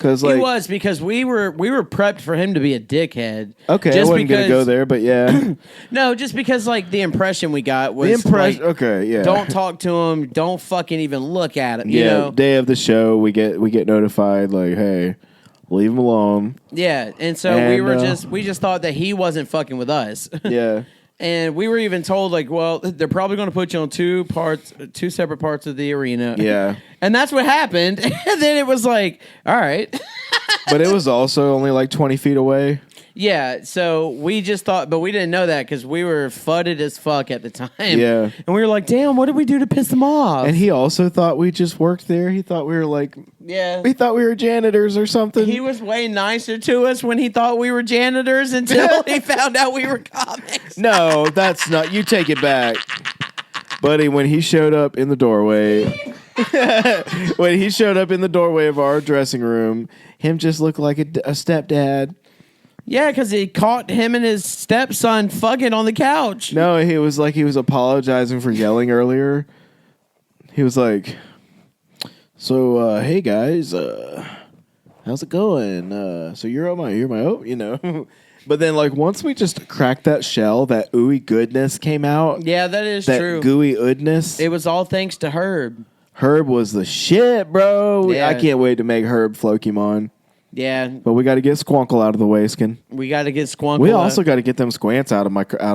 He was because we were prepped for him to be a dickhead. Okay, I wasn't gonna go there, but yeah. No, just because like the impression we got was like, okay, yeah. Don't talk to him. Don't fucking even look at him. Yeah, you know? Day of the show, we get notified like, hey, leave him alone. Yeah, and so we just thought that he wasn't fucking with us. Yeah. And we were even told, like, well, they're probably going to put you on two separate parts of the arena. Yeah. And that's what happened. And then it was like, all right. But it was also only like 20 feet away. Yeah, so we just thought, but we didn't know that because we were fudded as fuck at the time. Yeah. And we were like, damn, what did we do to piss them off? And he also thought we just worked there. He thought we were like, he thought we were janitors or something. He was way nicer to us when he thought we were janitors until he found out we were comics. No, that's not, you take it back. Buddy, when he showed up in the doorway, of our dressing room, him just looked like a stepdad. Yeah, because he caught him and his stepson fucking on the couch. No, he was apologizing for yelling earlier. He was like, so, hey guys, how's it going? So you're my you know. But then like once we just cracked that shell, that ooey goodness came out. Yeah, that is true. That gooey oodness. It was all thanks to Herb. Herb was the shit, bro. Yeah. I can't wait to make Herb Flokimon. Yeah, but we got to get Squonkle out of the way, skin. We got to get Squonkle. We also got to get them squants out of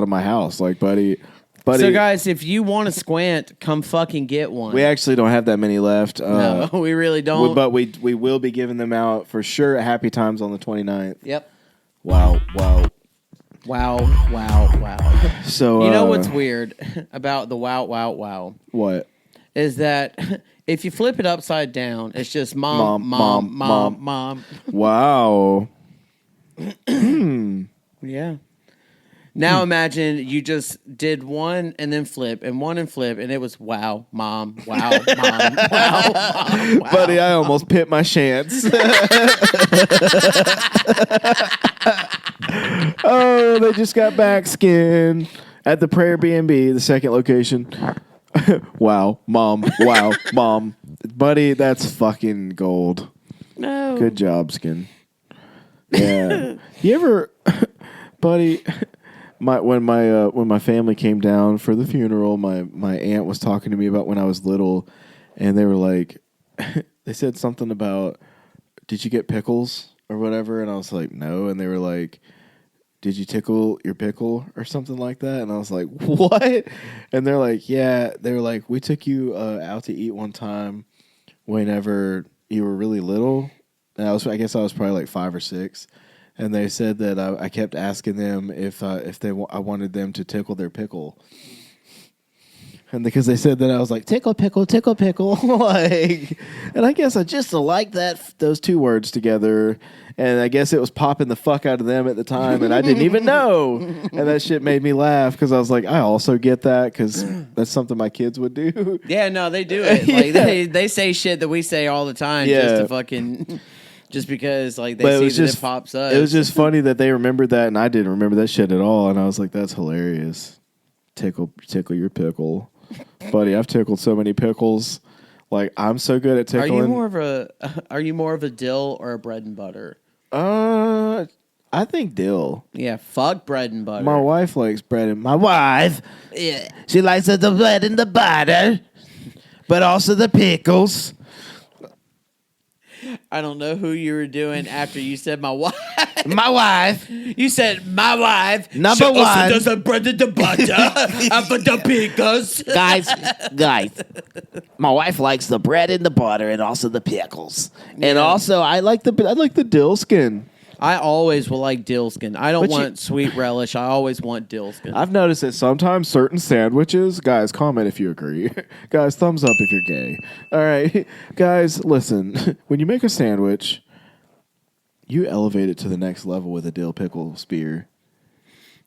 my house, like buddy. So guys, if you want a squant, come fucking get one. We actually don't have that many left. No, we really don't. But we will be giving them out for sure at Happy Times on the 29th. Yep. Wow. So you know what's weird about the wow? What? Is that if you flip it upside down, it's just mom. Wow. Yeah. Now imagine you just did one and then flip and one and flip, and it was wow, mom, wow, mom, wow, mom, wow. Buddy, I almost pit my chance. Oh, they just got back skin at the Prayer B&B, the second location. Wow, mom. Buddy, that's fucking gold. No. Good job, skin. Yeah. You ever, buddy, when my family came down for the funeral, my aunt was talking to me about when I was little, and they were like, they said something about, did you get pickles or whatever? And I was like, no. And they were like, did you tickle your pickle or something like that? And I was like, what? And they're like, yeah. They were like, we took you out to eat one time whenever you were really little. And I guess I was probably like 5 or 6. And they said that I kept asking them if I wanted them to tickle their pickle. And because they said that I was like, tickle pickle, like, and I guess I just liked those two words together, and I guess it was popping the fuck out of them at the time, and I didn't even know, and that shit made me laugh because I was like, I also get that because that's something my kids would do. Yeah, no, they do it. Like they say shit that we say all the time just to fucking. Just because, like, they see that it pops up. It was just funny that they remembered that, and I didn't remember that shit at all, and I was like, that's hilarious. Tickle your pickle. Buddy, I've tickled so many pickles. Like I'm so good at tickling. Are you more of a dill or a bread and butter? I think dill. Yeah, fuck bread and butter. My wife likes bread and my wife. Yeah. She likes the bread and the butter, but also the pickles. I don't know who you were doing after you said my wife. My wife. You said my wife. Number she one. also does the bread and the butter. And for the pickles. Guys, my wife likes the bread and the butter and also the pickles. And also, I like the dill skin. I always will like dill skin. I don't But you- want sweet relish. I always want dill skin. I've noticed that sometimes certain sandwiches, guys, comment if you agree. Guys, thumbs up if you're gay. All right. Guys, listen. When you make a sandwich, you elevate it to the next level with a dill pickle spear.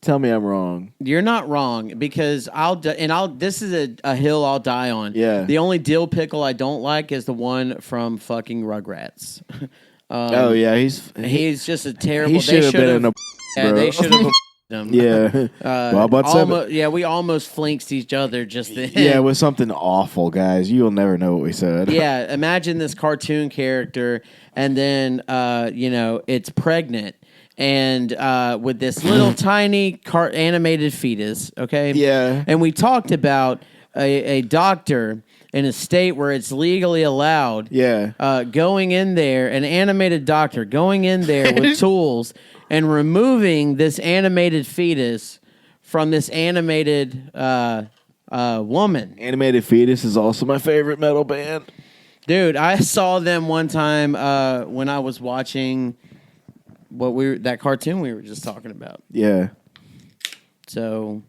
Tell me I'm wrong. You're not wrong because this is a hill I'll die on. Yeah. The only dill pickle I don't like is the one from fucking Rugrats. Oh, yeah. He's just a terrible. He should have been in a... Yeah, bro. they should have. Him. Yeah. Well, but yeah, we almost flinched each other just then. yeah, it was something awful, guys. You'll never know what we said. Yeah, imagine this cartoon character, and then it's pregnant, and with this little tiny animated fetus. Okay. Yeah. And we talked about a doctor in a state where it's legally allowed. Yeah. Going in there, an animated doctor going in there with tools and removing this animated fetus from this animated woman. Animated Fetus is also my favorite metal band. Dude, I saw them one time when I was watching that cartoon we were just talking about. Yeah. So,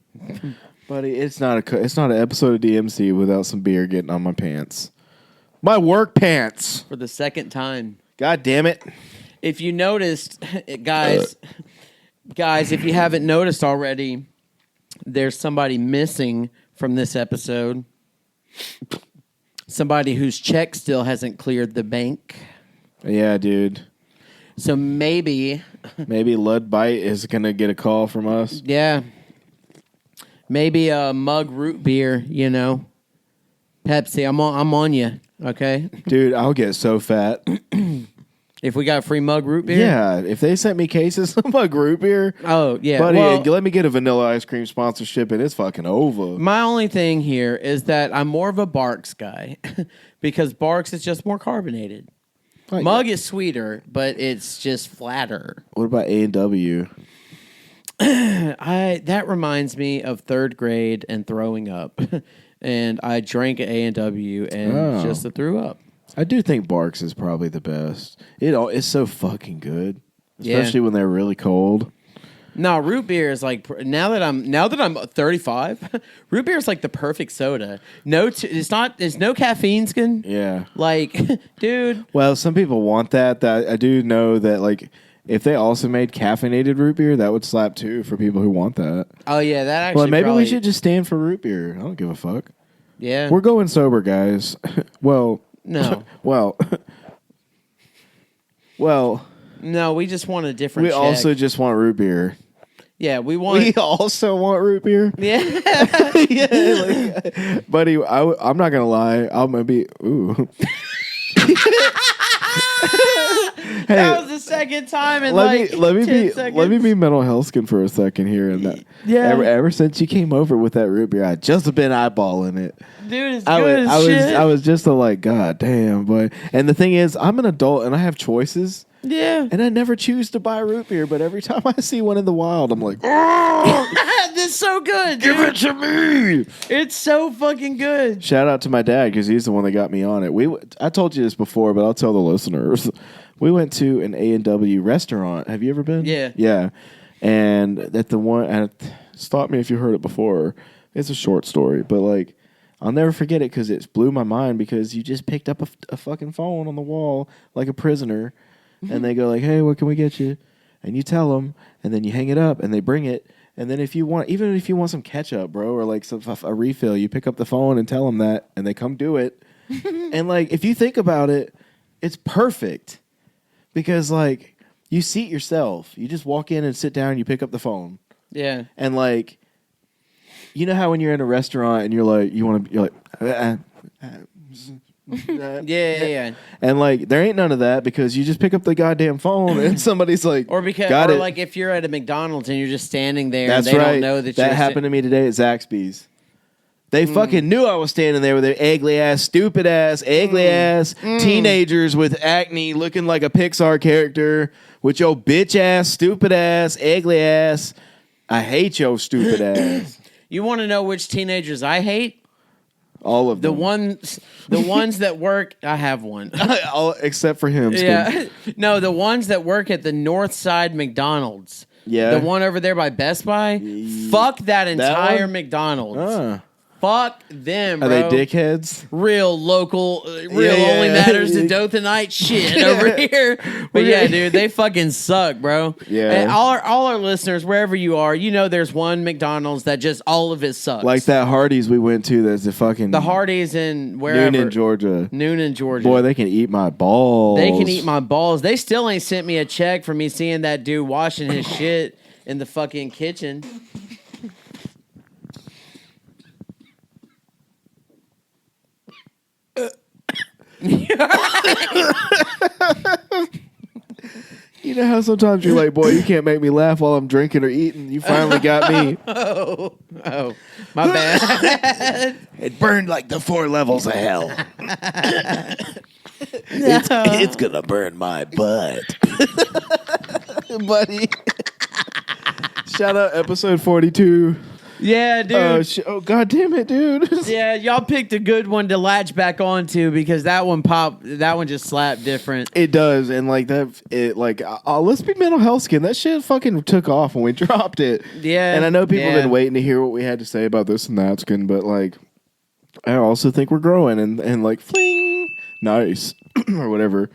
Buddy, it's not an episode of DMC without some beer getting on my pants. My work pants. for the second time, God damn it. if you noticed, guys, if you haven't noticed already, there's somebody missing from this episode. Somebody whose check still hasn't cleared the bank. Yeah, dude. So maybe Lud Bite is going to get a call from us. yeah. Maybe a mug root beer, Pepsi, I'm on you, okay? Dude, I'll get so fat. If we got free mug root beer? Yeah, if they sent me cases of my root beer, Oh, yeah. buddy, Well, let me get a vanilla ice cream sponsorship and it's fucking over. my only thing here is that I'm more of a Barks guy because Barks is just more carbonated. Like, Mug is sweeter, but it's just flatter. what about A&W? That reminds me of third grade and throwing up. And I drank at A&W and just threw up. I do think Barks is probably the best. It's so fucking good, especially when they're really cold. No, root beer is like now that I'm 35, root beer is like the perfect soda. There's no caffeine skin. Yeah. Like, dude. Well, some people want that. I do know that, like, if they also made caffeinated root beer, that would slap too for people who want that. Oh yeah, that actually. Well, maybe probably, we should just stand for root beer. I don't give a fuck. Yeah. We're going sober, guys. Well, No. well, No, we just want a different. we check. also just want root beer. Yeah, we want. We also want root beer. Yeah. Yeah, like, buddy, I'm not gonna lie. I'm gonna be ooh. Hey, That was the second time in let like me 10 be seconds. let me be mental health skin for a second here. And that, Yeah. ever since you came over with that root beer, I just been eyeballing it. Dude, it's I good as shit. was just like, God damn, boy. And the thing is, I'm an adult and I have choices. Yeah. And I never choose to buy root beer, but every time I see one in the wild, I'm like, This is so good, dude. give it to me. It's so fucking good. Shout out to my dad because he's the one that got me on it. I told you this before, but I'll tell the listeners. We went to an A&W restaurant. Have you ever been? Yeah. Yeah. And at the one, and stop me if you heard it before. It's a short story, but like, I'll never forget it because it blew my mind because you just picked up a fucking phone on the wall like a prisoner. And they go like, hey, what can we get you? And you tell them, and then you hang it up, and they bring it. And then even if you want some ketchup, bro, or like a refill, you pick up the phone and tell them that, and they come do it. And like, if you think about it, it's perfect because like you seat yourself, you just walk in and sit down, and you pick up the phone, Yeah. and like, you know how when you're in a restaurant and you're like, Yeah. And like, there ain't none of that because you just pick up the goddamn phone and somebody's like, Or because, got or it. like if you're at a McDonald's and you're just standing there, That's and they right. don't know that that happened to me today at Zaxby's. They fucking knew I was standing there with their ugly ass teenagers with acne looking like a Pixar character with your bitch ass, stupid ass, ugly ass. I hate your stupid ass. You want to know which teenagers I hate? All of The them. ones that work. I have one. All, except for him. Yeah, no, the ones that work at the North Side McDonald's. Yeah. The one over there by Best Buy. Fuck that entire one? McDonald's. Fuck them, Are bro. they dickheads? Real local, only yeah. matters to Dothanite shit over here. But yeah, dude, they fucking suck, bro. Yeah. And all our listeners, wherever you are, you know there's one McDonald's that just all of it sucks. Like that Hardee's we went to that's the fucking... The Hardee's in wherever. Noonan, Georgia. Noonan, Georgia. Boy, they can eat my balls. They can eat my balls. They still ain't sent me a check for me seeing that dude washing his shit in the fucking kitchen. You know how sometimes you're like, boy, you can't make me laugh while I'm drinking or eating. You finally got me. Oh, my bad. It burned like the 4 levels of hell. It's gonna burn my butt. Buddy. Shout out episode 42. Yeah, dude. Oh, God damn it, dude. Yeah, y'all picked a good one to latch back onto because that one popped. That one just slapped different. It does, and like that, let's be mental health skin. That shit fucking took off when we dropped it. Yeah, and I know people yeah. have been waiting to hear what we had to say about this and that skin, but like, I also think we're growing and like, fling, nice or whatever.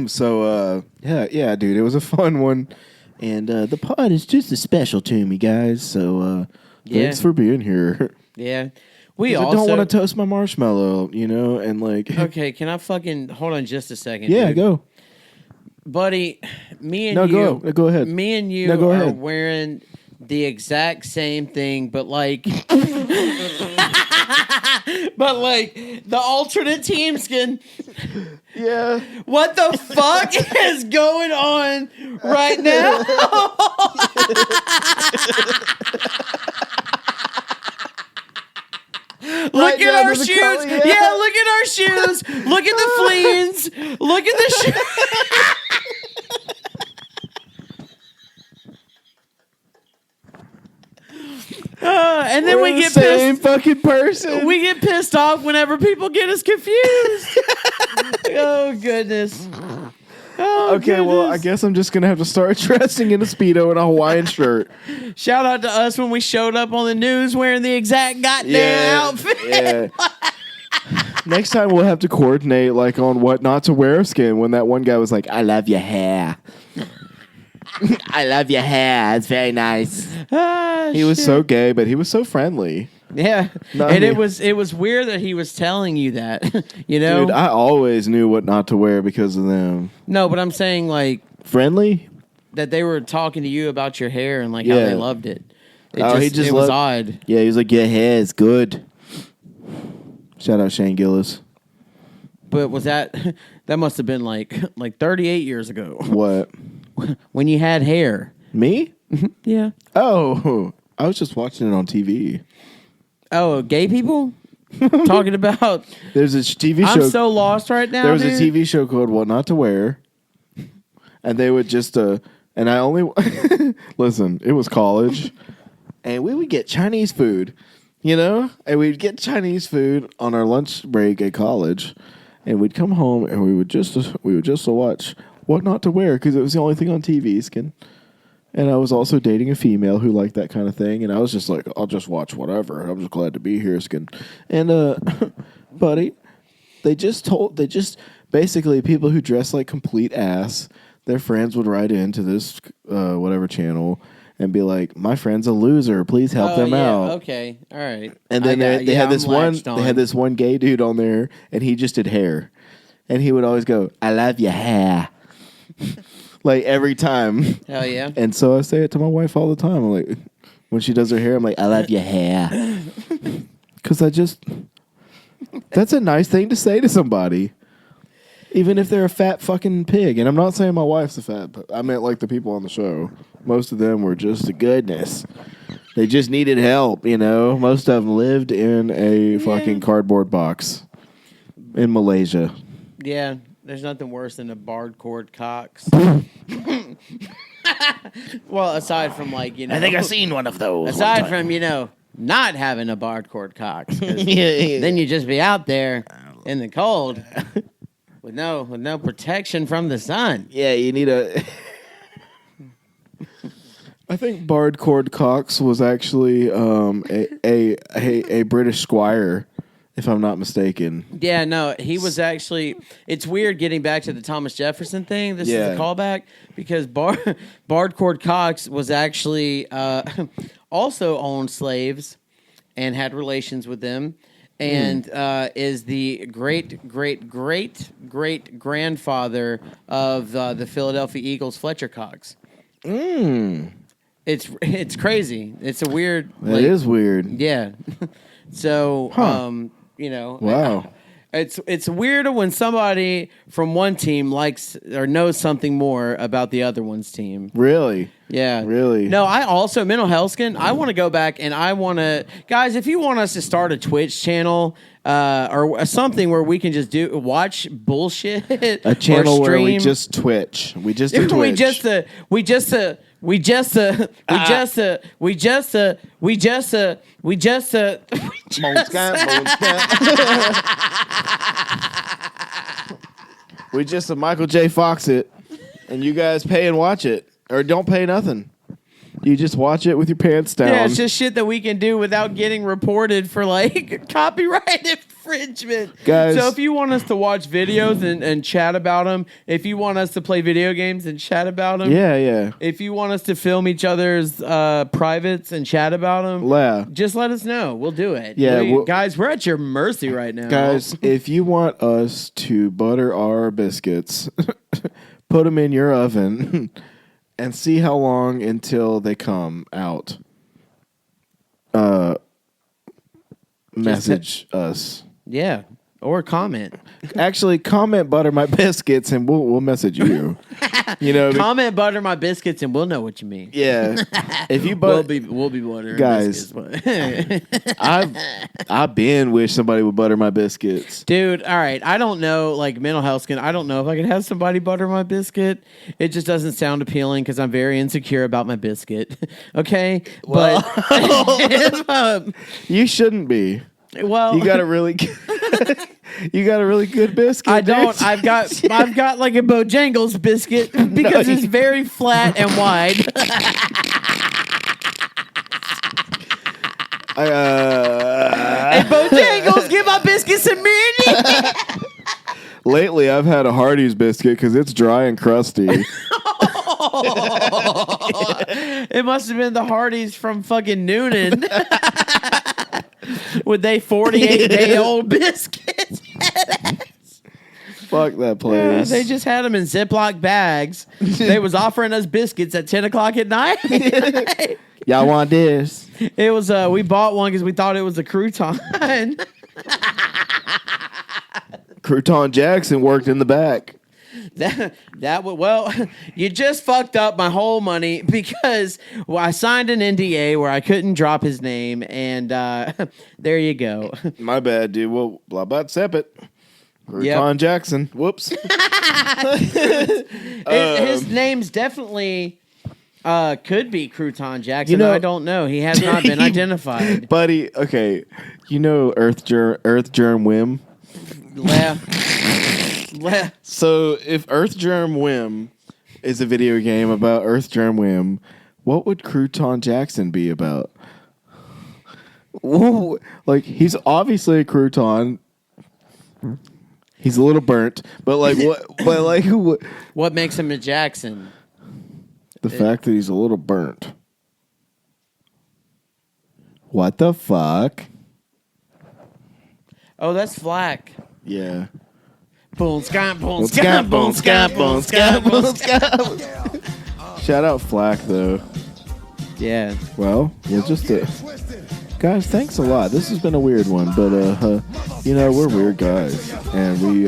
So yeah, dude, it was a fun one, and the pod is just as special to me, guys. So thanks for being here. Yeah. I don't want to toast my marshmallow, and like. Okay, can I fucking hold on just a second? Yeah, dude? go, buddy. Me and no, you. go ahead. Me and you No, go are ahead. wearing the exact same thing, but like, the alternate team skin. Yeah. What the fuck is going on right now? Look at our shoes. Yeah, look at our shoes. Look at the fleens. Look at the shoes. And then we get same pissed. fucking person. We get pissed off whenever people get us confused. Oh goodness. Oh, Okay, well, I guess I'm just gonna have to start dressing in a Speedo and a Hawaiian shirt. Shout out to us when we showed up on the news wearing the exact goddamn outfit. Yeah. Next time we'll have to coordinate like on what not to wear skin when that one guy was like, I love your hair. I love your hair. It's very nice. He was so gay, but he was so friendly. Yeah. No, And I mean- it was weird that he was telling you that. You know? Dude, I always knew what not to wear because of them. No, but I'm saying like Friendly? that they were talking to you about your hair and like how Yeah. they loved it. It he was loved- odd. Yeah, he was like, your hair is good. Shout out Shane Gillis. But was that must have been like 38 years ago What? when you had hair. Me? Yeah. Oh, I was just watching it on TV. Oh, gay people talking about. There's this TV show. I'm so lost right now. There was dude. a TV show called What Not to Wear, and they would just and I only listen. It was college, and we would get Chinese food, and we'd get Chinese food on our lunch break at college, and we'd come home and we would just watch What Not to Wear because it was the only thing on TV. Skin. And I was also dating a female who liked that kind of thing, and I was just like, I'll just watch whatever. I'm just glad to be here, Skin. And buddy, they just basically people who dress like complete ass, their friends would write into this whatever channel and be like, my friend's a loser, please help them out. Okay, all right. And then they had this one gay dude on there, and he just did hair, and he would always go, I love your hair. Like every time. Hell yeah. And so I say it to my wife all the time. I'm like, when she does her hair, I'm like, I love your hair. Because That's a nice thing to say to somebody. Even if they're a fat fucking pig. And I'm not saying my wife's a fat, but I meant like the people on the show. Most of them were just a goodness. They just needed help, you know. Most of them lived in a fucking cardboard box in Malaysia. Yeah, there's nothing worse than a barred cord cocks. Well, aside from like, you know. I think I've seen one of those. Aside from, you know, not having a barred cord cocks. Then you just be out there in the cold. With no protection from the sun. Yeah, you need a... I think barred cord cocks was actually a British squire, if I'm not mistaken. Yeah, no, he was actually... It's weird getting back to the Thomas Jefferson thing. This is a callback because barred cord cocks was actually also owned slaves and had relations with them. And is the great grandfather of the Philadelphia Eagles, Fletcher Cox. It's crazy. It's a weird. It is weird. Yeah. So you know. Wow. It's weirder when somebody from one team likes or knows something more about the other one's team. Really? Yeah. Really? No, I also, Mental Health Skin, I want to go back and I want to... Guys, if you want us to start a Twitch channel or something where we can just watch bullshit a channel or stream, where we just Twitch. We just do Twitch. We just We just a Michael J. Fox it, and you guys pay and watch it. Or don't pay nothing. You just watch it with your pants down. Yeah, it's just shit that we can do without getting reported for like copyright infringement. Guys. So if you want us to watch videos and chat about them, if you want us to play video games and chat about them, yeah. if you want us to film each other's privates and chat about them, just let us know. We'll do it. Yeah, guys, we're at your mercy right now. Guys, if you want us to butter our biscuits, put them in your oven and see how long until they come out. Message us. Yeah. Or comment. Actually, comment butter my biscuits and we'll message you. You know, comment butter my biscuits and we'll know what you mean. Yeah. If you we'll be buttering guys, biscuits. I've been wish somebody would butter my biscuits. Dude, all right. I don't know, like Mental Health Skin, I don't know if I could have somebody butter my biscuit. It just doesn't sound appealing because I'm very insecure about my biscuit. Okay? Well, but you shouldn't be. Well, you got a really good biscuit. I don't. Dude. I've got like a Bojangles biscuit because it's very flat and wide. Hey, Bojangles, give my biscuits a minute. Lately, I've had a Hardee's biscuit because it's dry and crusty. It must have been the Hardee's from fucking Noonan. With they 48-day-old biscuits. Fuck that place. They just had them in Ziploc bags. They was offering us biscuits at 10 o'clock at night. Y'all want this? It was, we bought one because we thought it was a crouton. Crouton Jackson worked in the back. Well, you just fucked up my whole money because I signed an NDA where I couldn't drop his name, and there you go. My bad, dude. Well, blah blah sep it. Crouton Jackson. Whoops. His name's definitely could be Crouton Jackson. You know, I don't know. He has not been identified. Buddy, okay. You know Earth Germ Whim? Yeah. So if Earth Germ Whim is a video game about Earth Germ Whim, what would Crouton Jackson be about? Like, he's obviously a crouton. He's a little burnt, but like what? But like what makes him a Jackson? The fact that he's a little burnt. What the fuck? Oh, that's Flack. Yeah. Boom, scott, boom, scott, boom, scott, boom, scott, boom, scott. Shout out Flack, though. Yeah. Well, we'll just... guys, thanks a lot. This has been a weird one, but we're weird guys, and we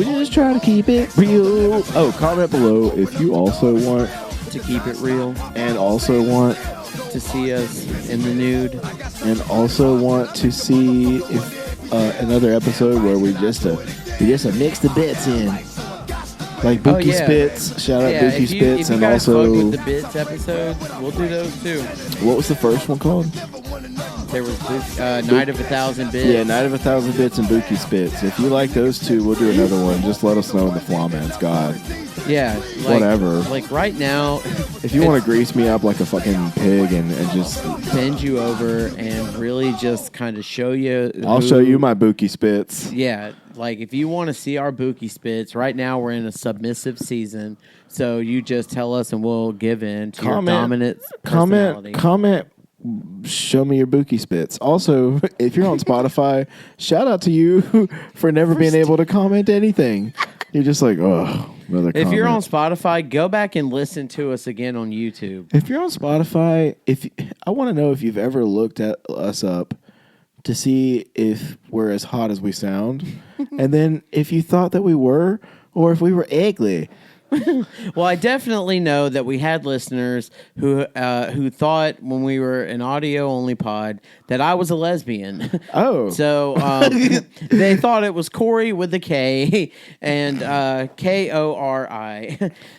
just try to keep it real. Oh, comment below if you also want To keep it real, and also want to see us in the nude, and also want to see if another episode where we just mix the bits in, like Bookie Spits. Shout out Bookie Spits, if you and guys also fuck with the bits episodes, we'll do those too. what was the first one called? There was Night of 1,000 Bits. Yeah, Night of 1,000 Bits and Bookie Spits. If you like those two, we'll do another one. Just let us know in the comments. God. Yeah, Whatever. Like right now, if you want to grease me up like a fucking pig and just bend you over and really just kind of show you. I'll show you my Bookie Spits. Yeah, like if you want to see our Bookie Spits, right now we're in a submissive season, so you just tell us and we'll give in to your dominant personality. Comment. Show me your Bookie Spits. Also, if you're on Spotify, shout out to you for never being able to comment anything. You're just like, oh, another comment. If you're on Spotify, go back and listen to us again on YouTube. If you're on Spotify, I want to know if you've ever looked at us up to see if we're as hot as we sound, and then if you thought that we were, or if we were ugly. Well, I definitely know that we had listeners who thought when we were an audio only pod that I was a lesbian. Oh, so they thought it was Corey with the K and Kori.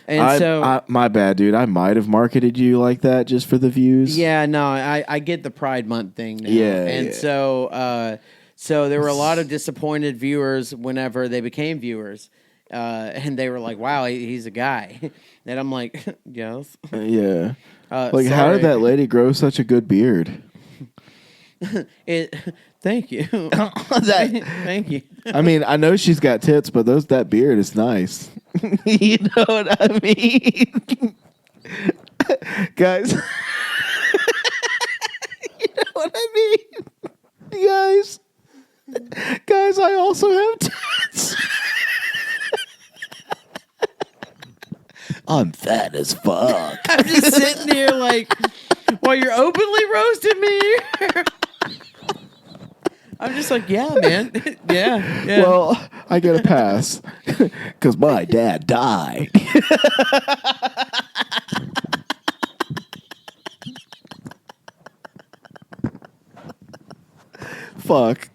And my bad, dude. I might have marketed you like that just for the views. Yeah, no, I get the Pride Month thing now. Yeah, and yeah. So there were a lot of disappointed viewers whenever they became viewers. And they were like, wow, he's a guy. And I'm like, yes. Yeah. How sorry. did that lady grow such a good beard? Thank you. Thank you. I mean, I know she's got tits, but that beard is nice. You know what I mean? Guys. You know what I mean? Guys, I also have tits. I'm fat as fuck. I'm just sitting here like, while you're openly roasting me. I'm just like, yeah, man. Yeah. Well, I get a pass because my dad died. Fuck.